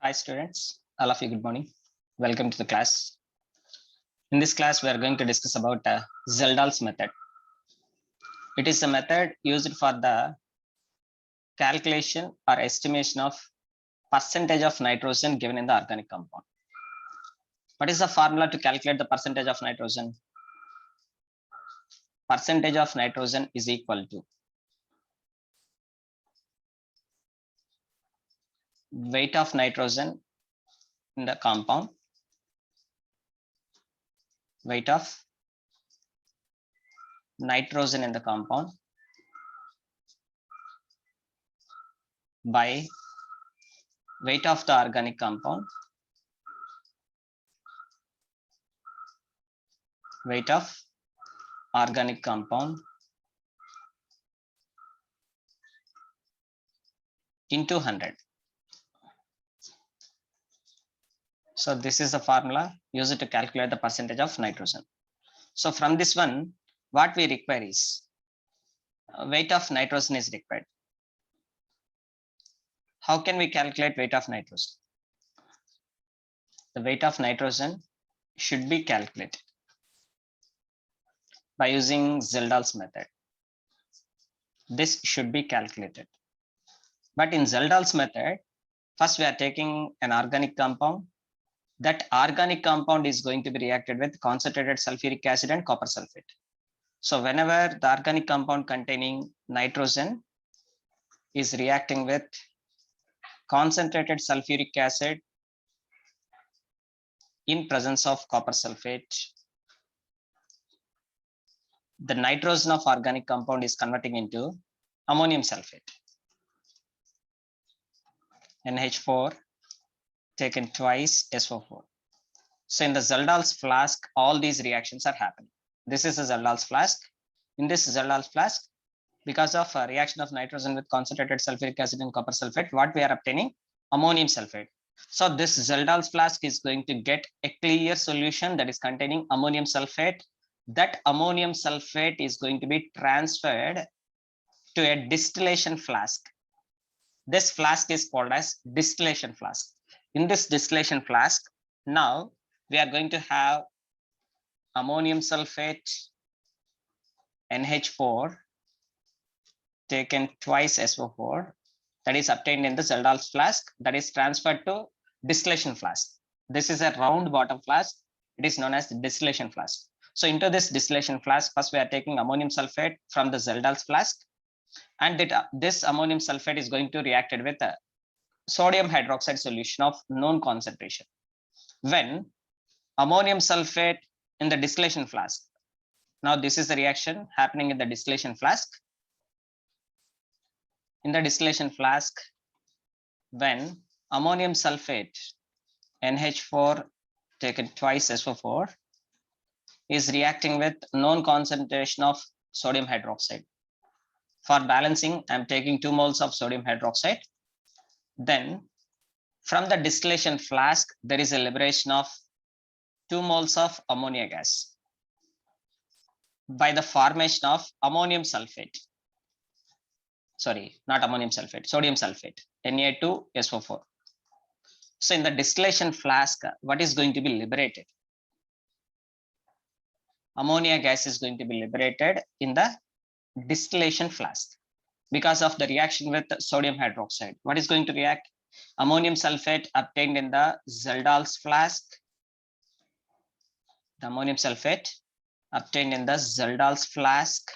Hi students, all of you good morning. Welcome to the class. In this class, we are going to discuss about Zeldal's method. It is a method used for the calculation or estimation of percentage of nitrogen given in the organic compound. What is the formula to calculate the percentage of nitrogen? Percentage of nitrogen is equal to weight of nitrogen in the compound, weight of nitrogen in the compound by weight of the organic compound, weight of organic compound into 100. So this is the formula used to calculate the percentage of nitrogen. So from this one, what we require is weight of nitrogen is required. How can we calculate weight of nitrogen? The weight of nitrogen should be calculated by using Zeldal's method. This should be calculated. But in Zeldal's method, first we are taking an organic compound. That organic compound is going to be reacted with concentrated sulfuric acid and copper sulfate. So whenever the organic compound containing nitrogen is reacting with concentrated sulfuric acid in presence of copper sulfate, the nitrogen of organic compound is converting into ammonium sulfate, NH4 taken twice SO4. So in the Zeldal's flask, all these reactions are happening. This is a Zeldal's flask. In this Zeldal's flask, because of a reaction of nitrogen with concentrated sulfuric acid and copper sulfate, what we are obtaining? Ammonium sulfate. So this Zeldal's flask is going to get a clear solution that is containing ammonium sulfate. That ammonium sulfate is going to be transferred to a distillation flask. This flask is called as distillation flask. In this distillation flask, now we are going to have ammonium sulfate, NH4 taken twice SO4, that is obtained in the Zeldal's flask, that is transferred to distillation flask. This is a round bottom flask. It is known as the distillation flask. So into this distillation flask, first we are taking ammonium sulfate from the Zeldal's flask, and this ammonium sulfate is going to react with a sodium hydroxide solution of known concentration. When ammonium sulfate in the distillation flask, now this is the reaction happening in the distillation flask. In the distillation flask, when ammonium sulfate, NH4 taken twice SO4, is reacting with known concentration of sodium hydroxide. For balancing, I'm taking 2 moles of sodium hydroxide. Then from the distillation flask, there is a liberation of 2 moles of ammonia gas by the formation of ammonium sulfate. Sorry, not ammonium sulfate, sodium sulfate, Na2SO4. So in the distillation flask, what is going to be liberated? Ammonia gas is going to be liberated in the distillation flask because of the reaction with sodium hydroxide. What is going to react? Ammonium sulfate obtained in the Zeldal's flask. The ammonium sulfate obtained in the Zeldal's flask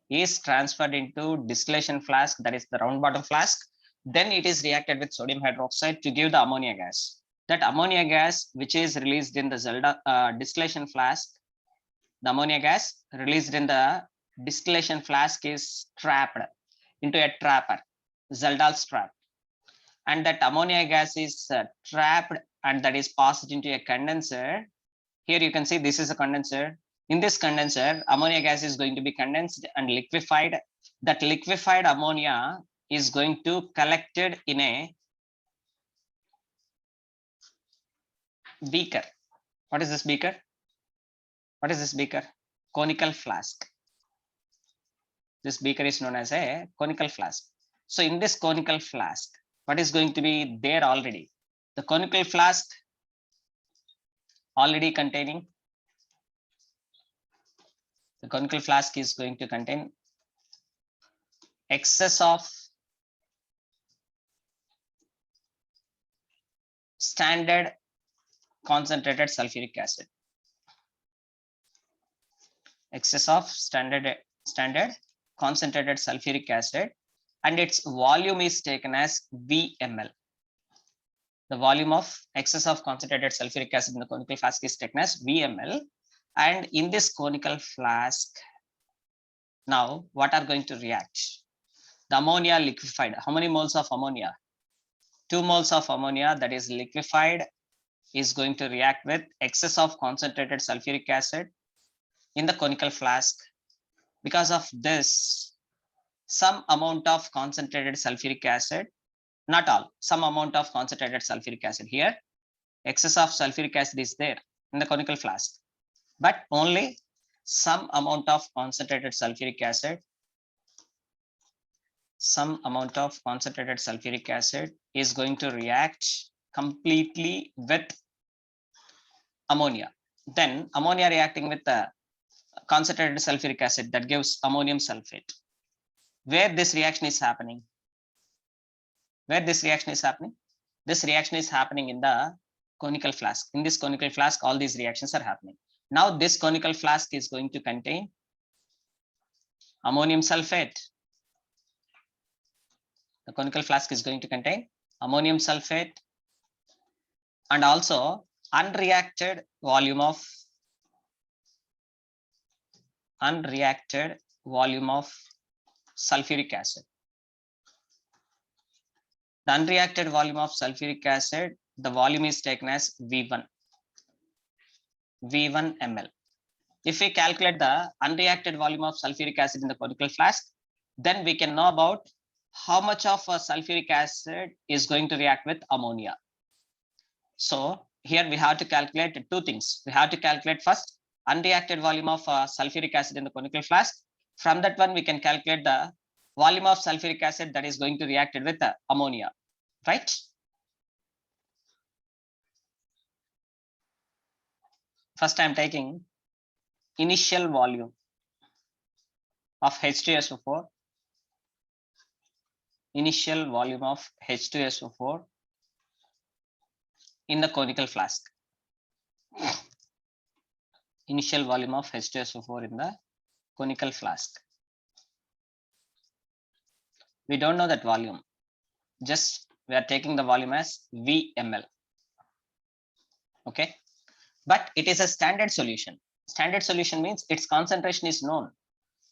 is transferred into distillation flask, that is the round bottom flask. Then it is reacted with sodium hydroxide to give the ammonia gas. That ammonia gas, which is released in the distillation flask, the ammonia gas released in the distillation flask is trapped into a trapper, Zeldal's trap. And that ammonia gas is trapped and that is passed into a condenser. Here you can see this is a condenser. In this condenser, ammonia gas is going to be condensed and liquefied. That liquefied ammonia is going to collected in a beaker. What is this beaker? What is this beaker? Conical flask. This beaker is known as a conical flask. So in this conical flask, what is going to be there already? The conical flask already containing, the conical flask is going to contain excess of standard concentrated sulfuric acid. Excess of standard concentrated sulfuric acid, and its volume is taken as VML. The volume of excess of concentrated sulfuric acid in the conical flask is taken as VML. And in this conical flask, now what are going to react? The ammonia liquefied. How many moles of ammonia? 2 moles of ammonia, that is liquefied, is going to react with excess of concentrated sulfuric acid in the conical flask. Because of this, some amount of concentrated sulfuric acid, not all, some amount of concentrated sulfuric acid, here excess of sulfuric acid is there in the conical flask, but only some amount of concentrated sulfuric acid, some amount of concentrated sulfuric acid is going to react completely with ammonia. Then ammonia reacting with the concentrated sulfuric acid, that gives ammonium sulfate. Where this reaction is happening? Where this reaction is happening? This reaction is happening in the conical flask. In this conical flask, all these reactions are happening. Now this conical flask is going to contain ammonium sulfate. The conical flask is going to contain ammonium sulfate and also unreacted volume of sulfuric acid. The unreacted volume of sulfuric acid, the volume is taken as V1 ml. If we calculate the unreacted volume of sulfuric acid in the conical flask, then we can know about how much of sulfuric acid is going to react with ammonia. So here we have to calculate 2 things. We have to calculate first unreacted volume of sulfuric acid in the conical flask. From that one, we can calculate the volume of sulfuric acid that is going to react with ammonia, right? First, I am taking initial volume of H2SO4, initial volume of H2SO4 in the conical flask. Initial volume of H2SO4 in the conical flask. We don't know that volume, just we are taking the volume as VML. Okay, but it is a standard solution. Standard solution means its concentration is known.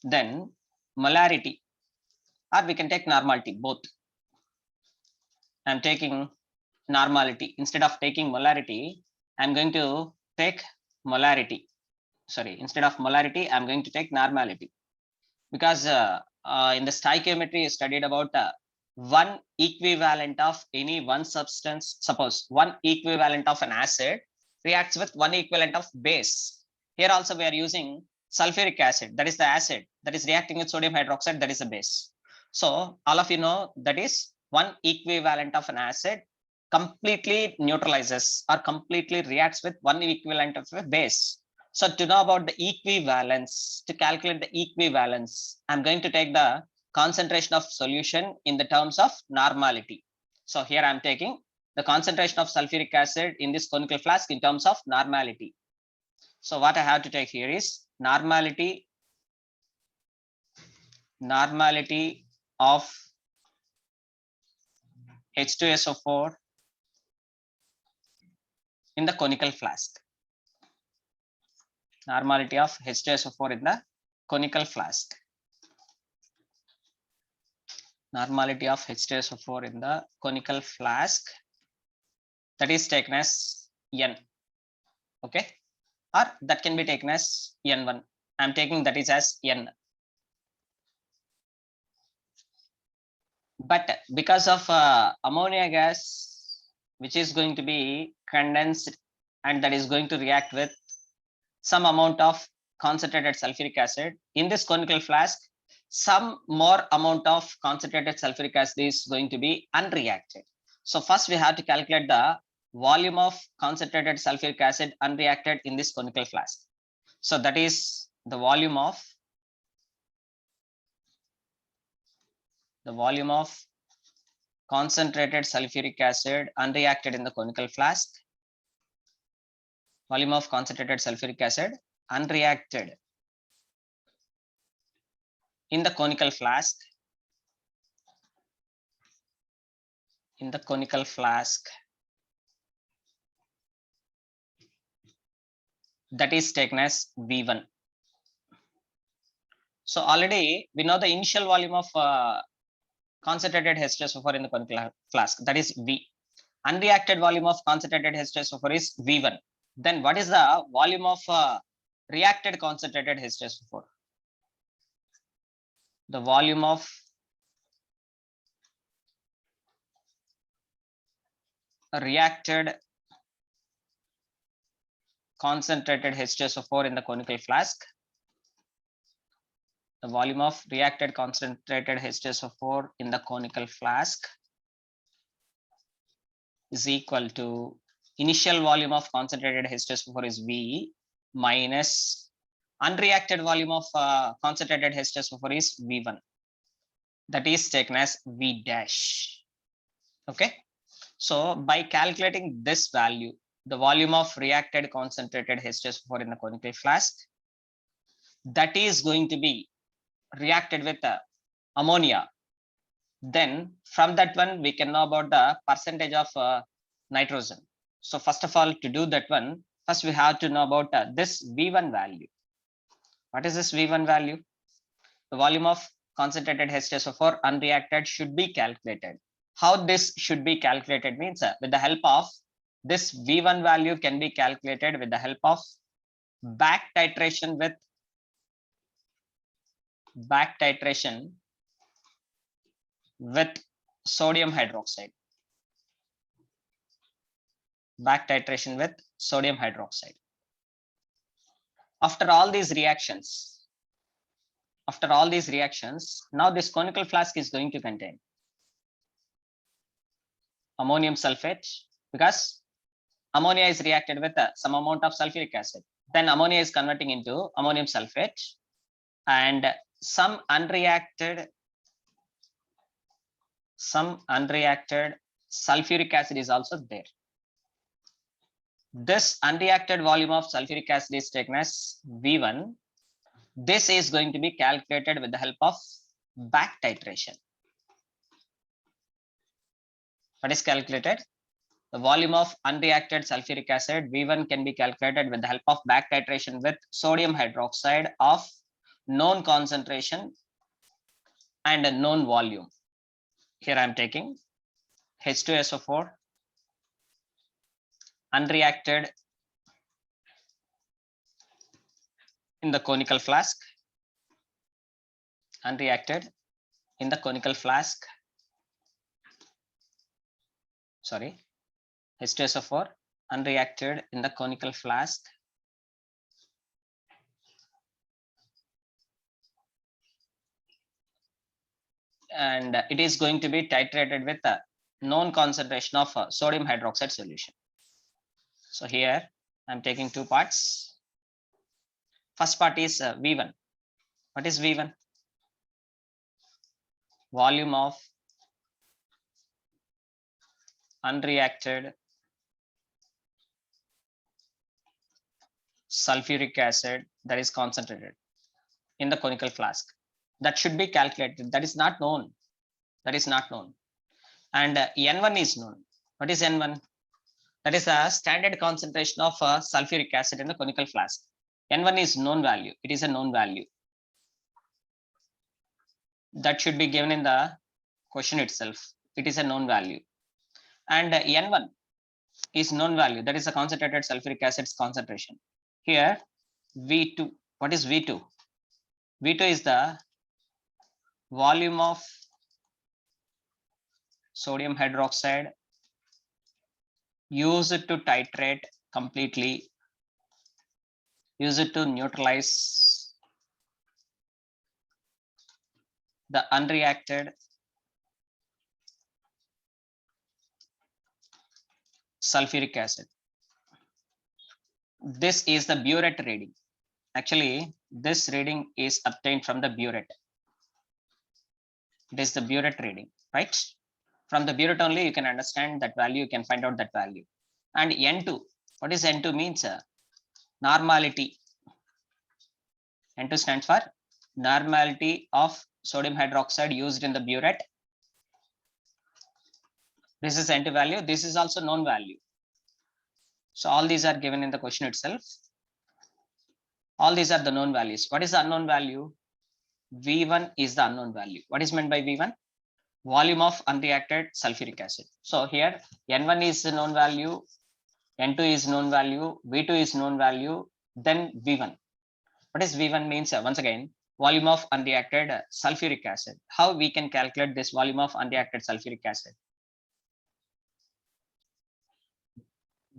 Then molarity, or we can take normality, both. I'm taking normality. Instead of taking molarity, I'm going to take molarity. Sorry, instead of molarity, I'm going to take normality. Because in the stoichiometry, you studied about one equivalent of any one substance. Suppose one equivalent of an acid reacts with one equivalent of base. Here also we are using sulfuric acid, that is the acid that is reacting with sodium hydroxide, that is a base. So all of you know that is one equivalent of an acid completely neutralizes or completely reacts with one equivalent of a base. So to know about the equivalence, to calculate the equivalence, I'm going to take the concentration of solution in the terms of normality. So here I'm taking the concentration of sulfuric acid in this conical flask in terms of normality. So what I have to take here is normality of H2SO4 in the conical flask. Normality of H2SO4 in the conical flask. Normality of H2SO4 in the conical flask, that is taken as N. Okay, or that can be taken as N1. I'm taking that is as N. But because of ammonia gas, which is going to be condensed and that is going to react with some amount of concentrated sulfuric acid in this conical flask, some more amount of concentrated sulfuric acid is going to be unreacted. So first we have to calculate the volume of concentrated sulfuric acid unreacted in this conical flask. So that is the volume of concentrated sulfuric acid unreacted in the conical flask. Volume of concentrated sulfuric acid unreacted in the conical flask. In the conical flask, that is taken as V1. So already we know the initial volume of concentrated H2SO4 in the conical flask, that is V. Unreacted volume of concentrated H2SO4 is V1. Then what is the volume of reacted concentrated H2SO4? The volume of reacted concentrated H2SO4 in the conical flask. The volume of reacted concentrated H2SO4 in the conical flask is equal to initial volume of concentrated H2SO4 is V minus unreacted volume of concentrated H2SO4 is V1. That is taken as V dash. Okay. So by calculating this value, the volume of reacted concentrated H2SO4 in the conical flask, that is going to be reacted with ammonia. Then from that one, we can know about the percentage of nitrogen. So first of all, to do that one, first we have to know about this V1 value. What is this V1 value? The volume of concentrated H2SO4 unreacted should be calculated. How this should be calculated means with the help of this V1 value can be calculated with the help of back titration with sodium hydroxide. Back titration with sodium hydroxide. After all these reactions, now this conical flask is going to contain ammonium sulfate, because ammonia is reacted with some amount of sulfuric acid. Then ammonia is converting into ammonium sulfate, and some unreacted sulfuric acid is also there. This unreacted volume of sulfuric acid is taken as V1. This is going to be calculated with the help of back titration. What is calculated? The volume of unreacted sulfuric acid V1 can be calculated with the help of back titration with sodium hydroxide of known concentration and a known volume. Here I am taking H2SO4 unreacted in the conical flask, H2SO4 unreacted in the conical flask, and it is going to be titrated with a known concentration of sodium hydroxide solution. So here I'm taking two parts. First part is V1. What is V1? Volume of unreacted sulfuric acid that is concentrated in the conical flask. That should be calculated. That is not known. And N1 is known. What is N1? That is a standard concentration of sulfuric acid in the conical flask. N1 is known value. It is a known value. That should be given in the question itself. It is a known value. And N1 is known value. That is a concentrated sulfuric acid's concentration. Here V2. What is V2? V2 is the volume of sodium hydroxide used to titrate completely, used to neutralize the unreacted sulfuric acid. This is the burette reading. Actually, this reading is obtained from the burette. It is the burette reading, right? From the burette only you can understand that value, you can find out that value. And N2, what is N2 means? Normality. N2 stands for normality of sodium hydroxide used in the burette. This is N2 value. This is also known value. So all these are given in the question itself. All these are the known values. What is the unknown value? V1 is the unknown value. What is meant by V1? Volume of unreacted sulfuric acid. So here N1 is the known value, N2 is known value, V2 is known value, then V1. What is V1 means? Once again, volume of unreacted sulfuric acid. How we can calculate this volume of unreacted sulfuric acid?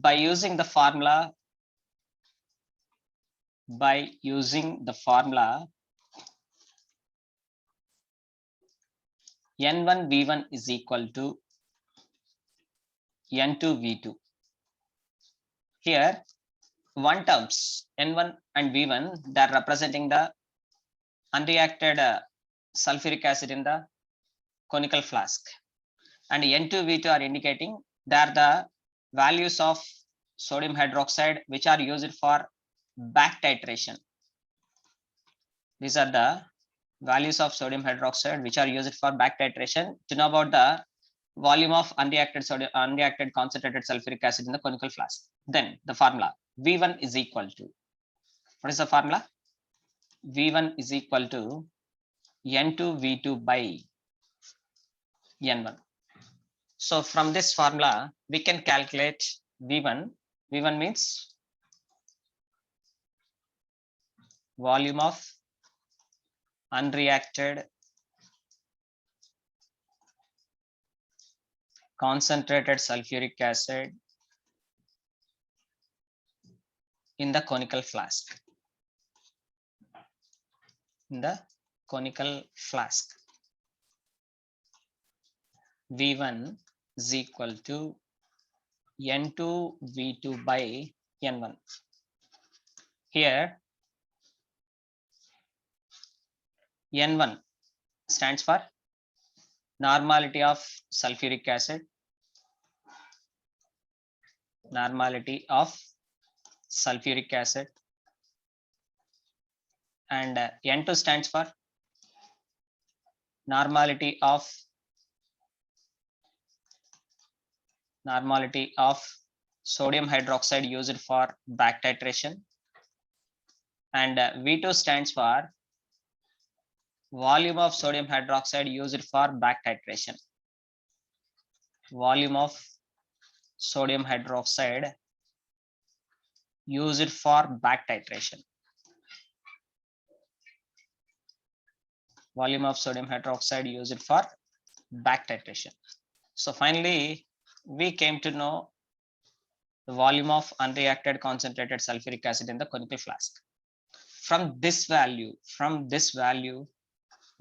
By using the formula, N1 V1 is equal to N2 V2. Here, one terms N1 and V1, they are representing the unreacted sulfuric acid in the conical flask, and N2 V2 are indicating they are the values of sodium hydroxide which are used for back titration. These are the values of sodium hydroxide which are used for back titration. To know about the volume of unreacted concentrated sulfuric acid in the conical flask, then the formula V1 is equal to, what is the formula? V1 is equal to N2 V2 by N1. So from this formula, we can calculate V1. V1 means volume of unreacted concentrated sulfuric acid in the conical flask. In the conical flask, V1 is equal to N2 V2 by N1. Here N1 stands for normality of sulfuric acid, normality of sulfuric acid, and N2 stands for normality of sodium hydroxide used for back titration, and V2 stands for volume of sodium hydroxide used for back titration. Volume of sodium hydroxide used for back titration. Volume of sodium hydroxide used for back titration. So finally, we came to know the volume of unreacted concentrated sulfuric acid in the conical flask. From this value,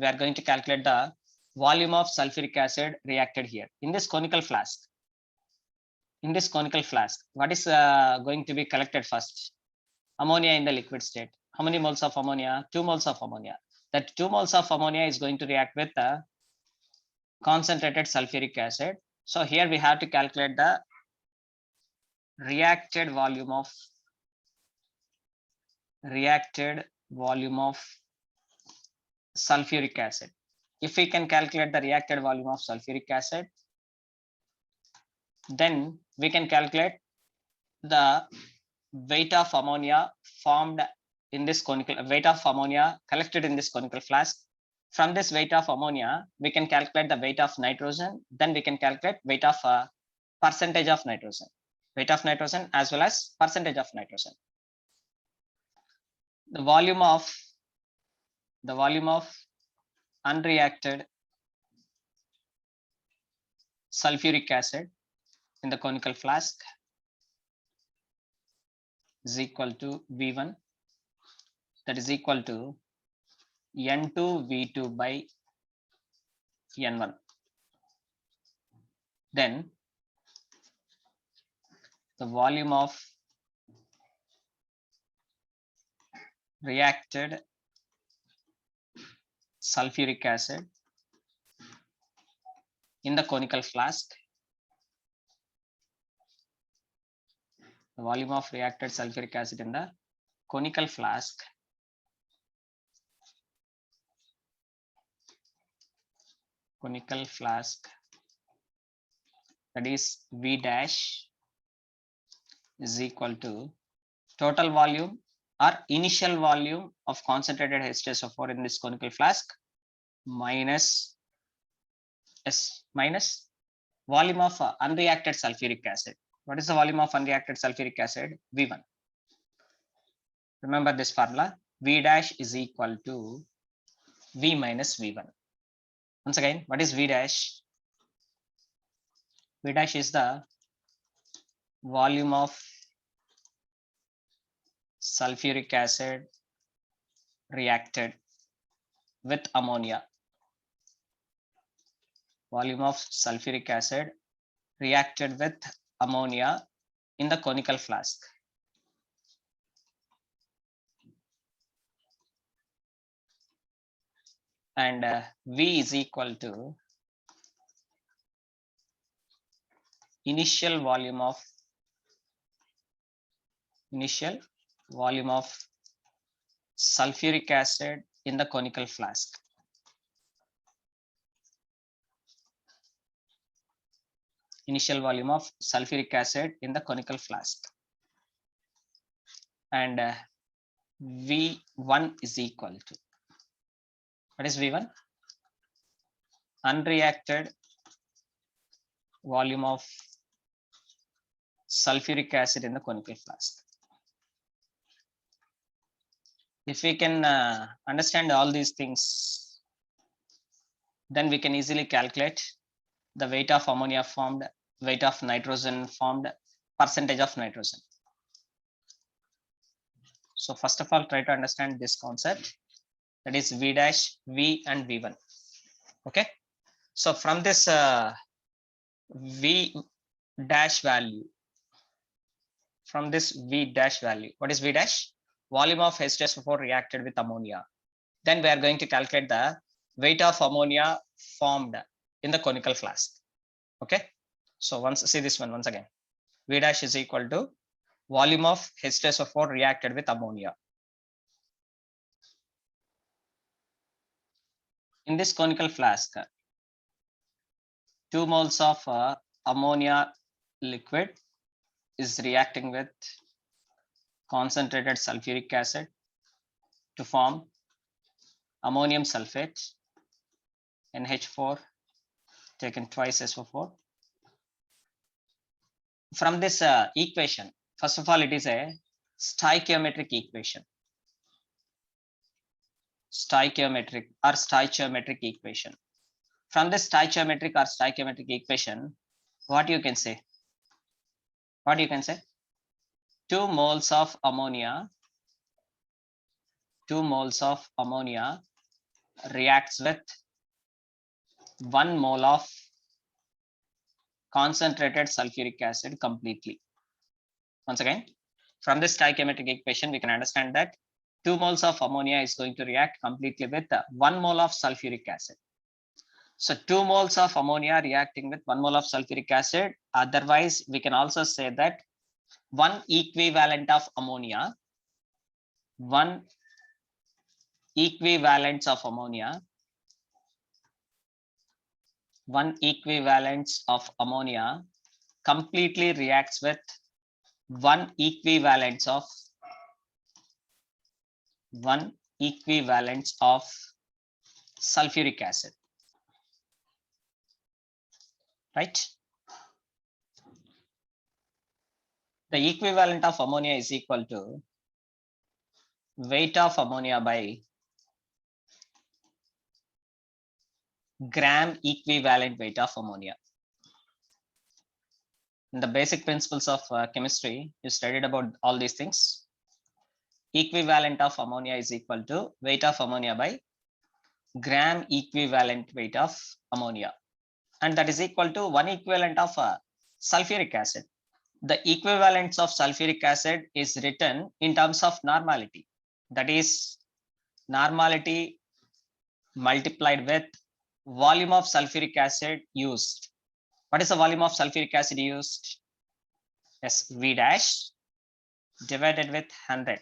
we are going to calculate the volume of sulfuric acid reacted here in this conical flask. In this conical flask, what is going to be collected first? Ammonia in the liquid state. How many moles of ammonia? 2 moles of ammonia. That 2 moles of ammonia is going to react with the concentrated sulfuric acid. So here we have to calculate the reacted volume of sulfuric acid. If we can calculate the reacted volume of sulfuric acid, then we can calculate the weight of ammonia formed in this conical, weight of ammonia collected in this conical flask. From this weight of ammonia, we can calculate the weight of nitrogen. Then we can calculate weight of percentage of nitrogen, weight of nitrogen as well as percentage of nitrogen. The volume of unreacted sulfuric acid in the conical flask is equal to V1, that is equal to N2 V2 by N1. Then the volume of reacted sulfuric acid in the conical flask. The volume of reacted sulfuric acid in the conical flask that is V dash is equal to total volume or initial volume of concentrated H2SO4 in this conical flask minus volume of unreacted sulfuric acid. What is the volume of unreacted sulfuric acid? V1. Remember this formula, V dash is equal to V minus V1. Once again, what is V dash? V dash is the volume of sulfuric acid reacted with ammonia. Volume of sulfuric acid reacted with ammonia in the conical flask. And V is equal to initial volume of sulfuric acid in the conical flask. Initial volume of sulfuric acid in the conical flask. And V1 is equal to, what is V1? Unreacted volume of sulfuric acid in the conical flask. If we can understand all these things, then we can easily calculate the weight of ammonia formed, weight of nitrogen formed, percentage of nitrogen. So first of all, try to understand this concept, that is V dash, V and V1. Okay. So from this V dash value, what is V dash? Volume of H2SO4 reacted with ammonia. Then we are going to calculate the weight of ammonia formed in the conical flask. Okay. So once see this one once again, V dash is equal to volume of H2SO4 reacted with ammonia. In this conical flask, 2 moles of ammonia liquid is reacting with concentrated sulfuric acid to form ammonium sulfate, NH4 taken twice SO4. From this equation, first of all, it is a stoichiometric equation. Stoichiometric equation. From this stoichiometric equation, what you can say? 2 moles of ammonia reacts with 1 mole of concentrated sulfuric acid completely. Once again, from this stoichiometric equation, we can understand that 2 moles of ammonia is going to react completely with 1 mole of sulfuric acid. So 2 moles of ammonia reacting with 1 mole of sulfuric acid. Otherwise, we can also say that 1 equivalent of ammonia, 1 equivalence of ammonia completely reacts with 1 equivalence of sulfuric acid, right? The equivalent of ammonia is equal to weight of ammonia by gram equivalent weight of ammonia. In the basic principles of chemistry, you studied about all these things. Equivalent of ammonia is equal to weight of ammonia by gram equivalent weight of ammonia, and that is equal to 1 equivalent of sulfuric acid. the equivalence of sulfuric acid is written in terms of normality. That is normality multiplied with volume of sulfuric acid used. What is the volume of sulfuric acid used? Yes, V dash divided with 100.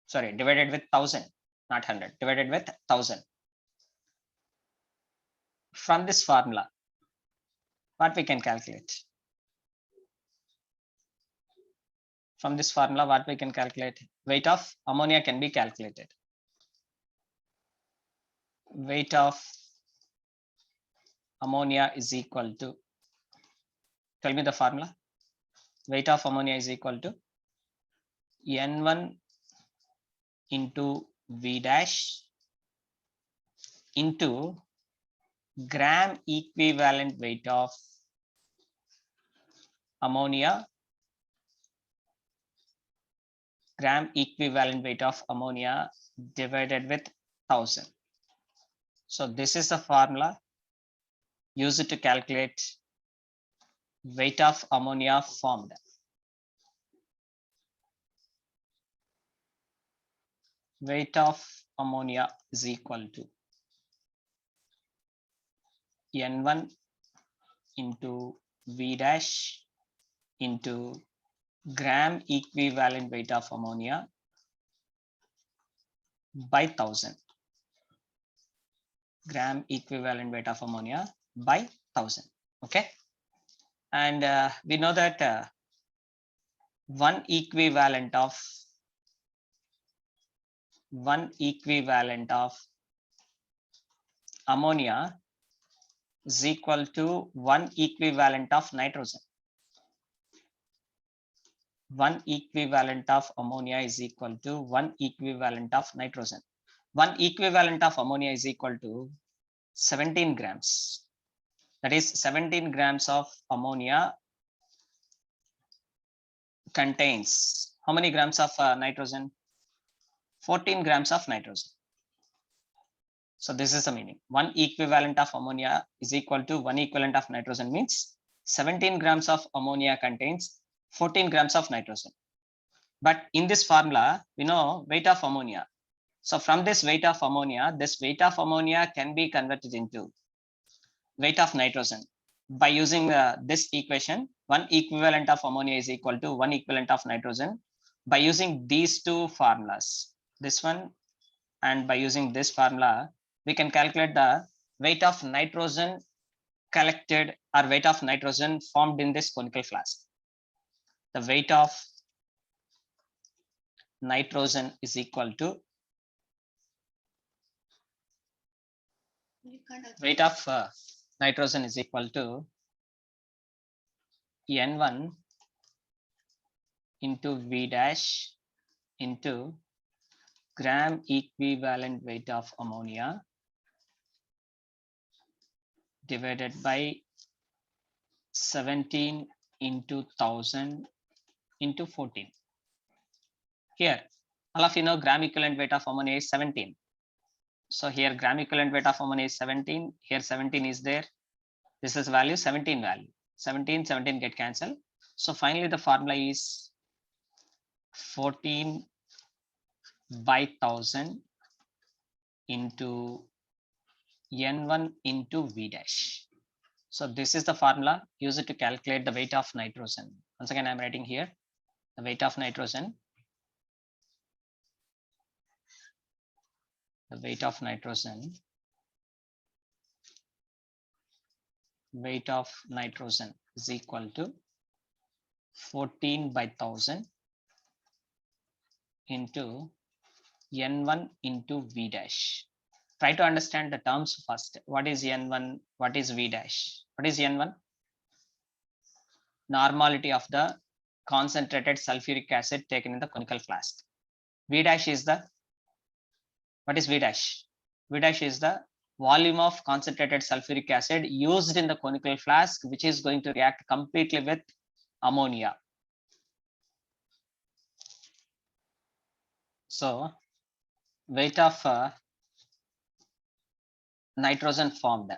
Sorry, divided with 1000, not 100, divided with 1000. From this formula, what we can calculate? From this formula, what we can calculate? Weight of ammonia can be calculated. Weight of ammonia is equal to, tell me the formula. Weight of ammonia is equal to N1 into V dash into gram equivalent weight of ammonia, gram equivalent weight of ammonia divided with 1000. So this is the formula used to calculate weight of ammonia formed. Weight of ammonia is equal to N1 into V dash into gram equivalent weight of ammonia by 1000. Gram equivalent weight of ammonia by 1000. Okay. And we know that one equivalent of ammonia is equal to one equivalent of nitrogen. One equivalent of ammonia is equal to one equivalent of nitrogen. One equivalent of ammonia is equal to 17 grams. That is 17 grams of ammonia contains how many grams of nitrogen? 14 grams of nitrogen. So this is the meaning. One equivalent of ammonia is equal to one equivalent of nitrogen means 17 grams of ammonia contains 14 grams of nitrogen. But in this formula, we know weight of ammonia. So from this weight of ammonia can be converted into weight of nitrogen by using this equation. One equivalent of ammonia is equal to one equivalent of nitrogen by using these two formulas, this one, and by using this formula, we can calculate the weight of nitrogen collected or weight of nitrogen formed in this conical flask. The weight of nitrogen is equal to weight of nitrogen is equal to N1 into V dash into gram equivalent weight of ammonia divided by 17 into 1000 into 14. Here, all of you know gram equivalent weight of ammonia is 17. So here gram equivalent weight of ammonia is 17. Here 17 is there. This is value 17 value. 17 get cancelled. So finally the formula is 14 by 1000 into N1 into V dash. So this is the formula used to calculate the weight of nitrogen. Once again, I'm writing here the weight of nitrogen. The weight of nitrogen. Weight of nitrogen is equal to 14 by 1000 into N1 into V dash. Try to understand the terms first. What is N1? What is V dash? What is N1? Normality of the concentrated sulfuric acid taken in the conical flask. V dash is the, what is V dash? V dash is the volume of concentrated sulfuric acid used in the conical flask, which is going to react completely with ammonia. So weight of nitrogen formed.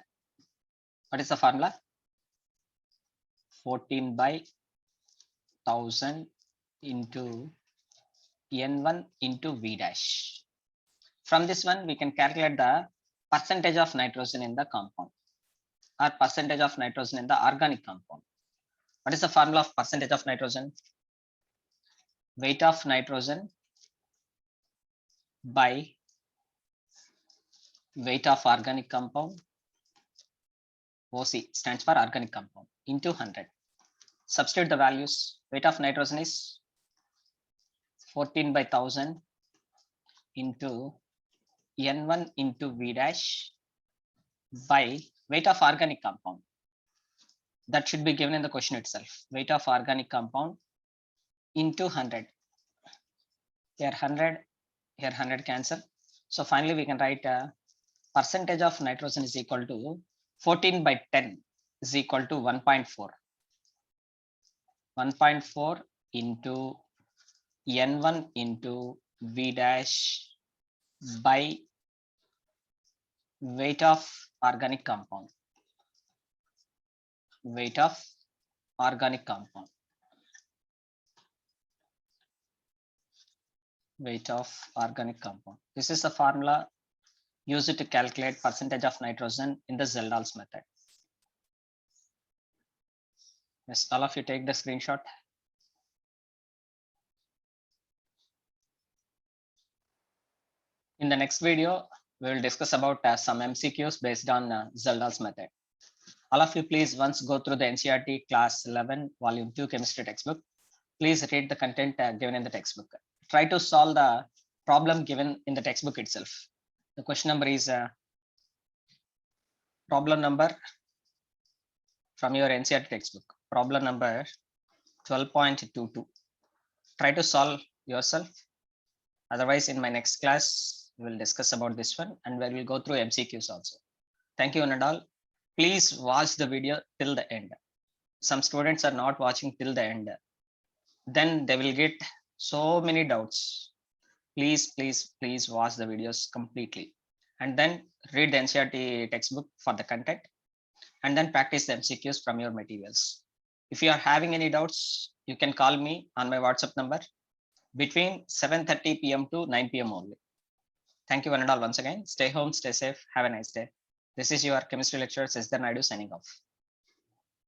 What is the formula? 14 by 1000 into N1 into V dash. From this one, we can calculate the percentage of nitrogen in the compound or percentage of nitrogen in the organic compound. What is the formula of percentage of nitrogen? Weight of nitrogen by weight of organic compound. OC stands for organic compound into 100. Substitute the values. Weight of nitrogen is 14 by 1000 into N1 into V dash by weight of organic compound. That should be given in the question itself. Weight of organic compound into 100. Here 100, here 100 cancel. So finally we can write percentage of nitrogen is equal to 14 by 10 is equal to 1.4. 1.4 into N1 into V dash by weight of organic compound. Weight of organic compound. Weight of organic compound. This is the formula used to calculate percentage of nitrogen in the Zeldal's method. Yes, all of you take the screenshot. In the next video, we will discuss about some MCQs based on Zeldal's method. All of you please once go through the NCERT class 11 volume 2 chemistry textbook. Please read the content given in the textbook. Try to solve the problem given in the textbook itself. The question number is problem number from your NCERT textbook. Problem number 12.22. Try to solve yourself. Otherwise, in my next class, we will discuss about this one and we will go through MCQs also. Thank you one and all. Please watch the video till the end. Some students are not watching till the end. Then they will get so many doubts. Please watch the videos completely and then read the NCERT textbook for the content and then practice the MCQs from your materials. If you are having any doubts, you can call me on my WhatsApp number between 7:30 p.m. to 9 p.m. only. Thank you one and all once again. Stay home, stay safe. Have a nice day. This is your chemistry lecturer, Sesdar Naidu signing off.